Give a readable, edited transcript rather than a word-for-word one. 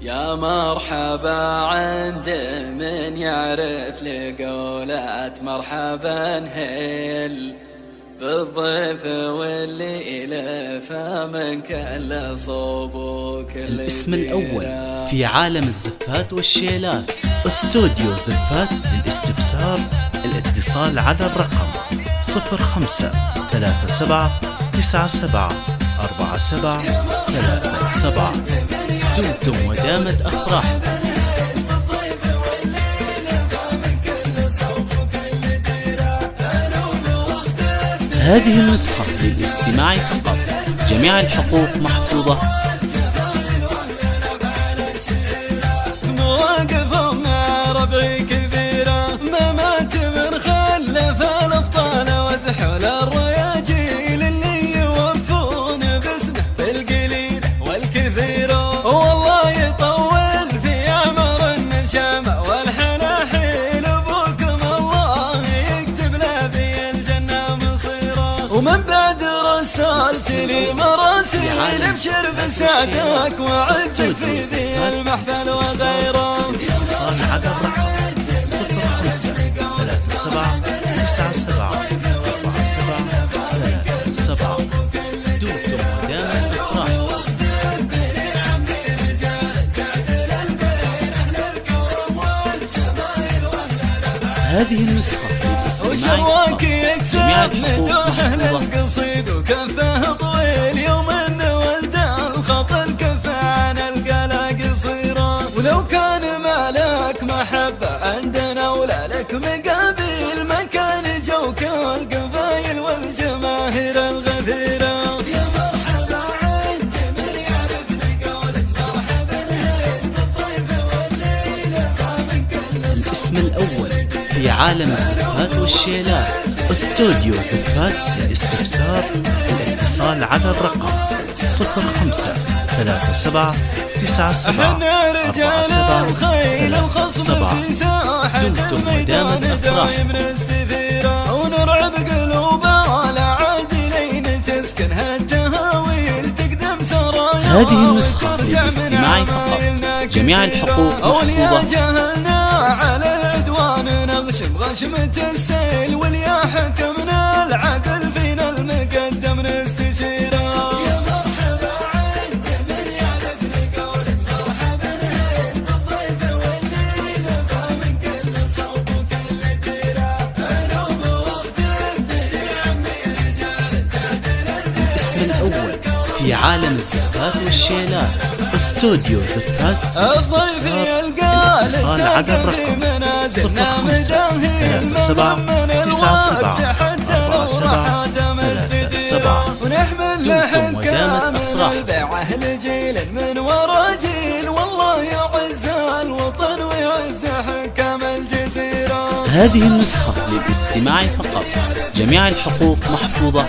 يا مرحبا عند من يعرف لقولات مرحبا هيل بالضيف واللي إلفا من كل صوبك. الاسم الأول في عالم الزفات والشيلات استوديو زفات. للاستفسار الاتصال على الرقم 0537974737. دمتم ودامت أفراحكم. هذه النسخة للاستماع فقط، جميع الحقوق محفوظة. مواقفهم مع ربعي كبيرة، ما مات من خلف الأبطال وزحول الرياجيل اللي يوفون باسمه في القليل والكثير. والله يطول في عمر النشامة والحناحيل، أبوكم الله يكتب له في الجنة مصيره. ومن بعد رسال سليم راسي ابشر بسعدك وعزك في ذي المحفل وغيره. اتصال على الرقم 0537974737. دمتم ودامت أفراحكم. هذه النسخة وشواك يكسب مدوح القصيد وكفه طويل، يوم انه ولد الخط الكفه عن القلق قصيره. ولو كان مالك محبه عندنا ولا لك مقابل، ما كان جوك القبايل والجماهير الغفيره. يا مرحبا عند من يعرف لقولة مرحبا بالضيف والليله فمن كل. الاسم الأول في عالم الزفات والشيلات استوديو زفات. للاستفسار الاتصال على الرقم 0537974737. دمتم ودامت أفراحكم. ونرعب قلوبها العادلين تسكنها التهاويل تقدم سرايا. هذه النسخة للاستماع فقط، جميع الحقوق محفوظة. جهلنا على العدوان نغشم غشمة السيل، واليا حكمنا العقل فينا المقدم نستشيره. يا مرحبا عند من يعرف لقولة مرحبا بالضيف والليلة فمن كل صوب وكل تيرة. علوم وقت الدنيا عمي رجال تعدل. الاسم الأول في عالم الزفات والشيلات استوديو زفات. الاستفسار الاتصال على الرقم 0537974737. ونحمل دمتم ودامت أفراحكم. البيعه لجيل من ورا جيل، والله يعز الوطن ويعز حكام الجزيره. هذه النسخة للاستماع فقط، جميع الحقوق محفوظة.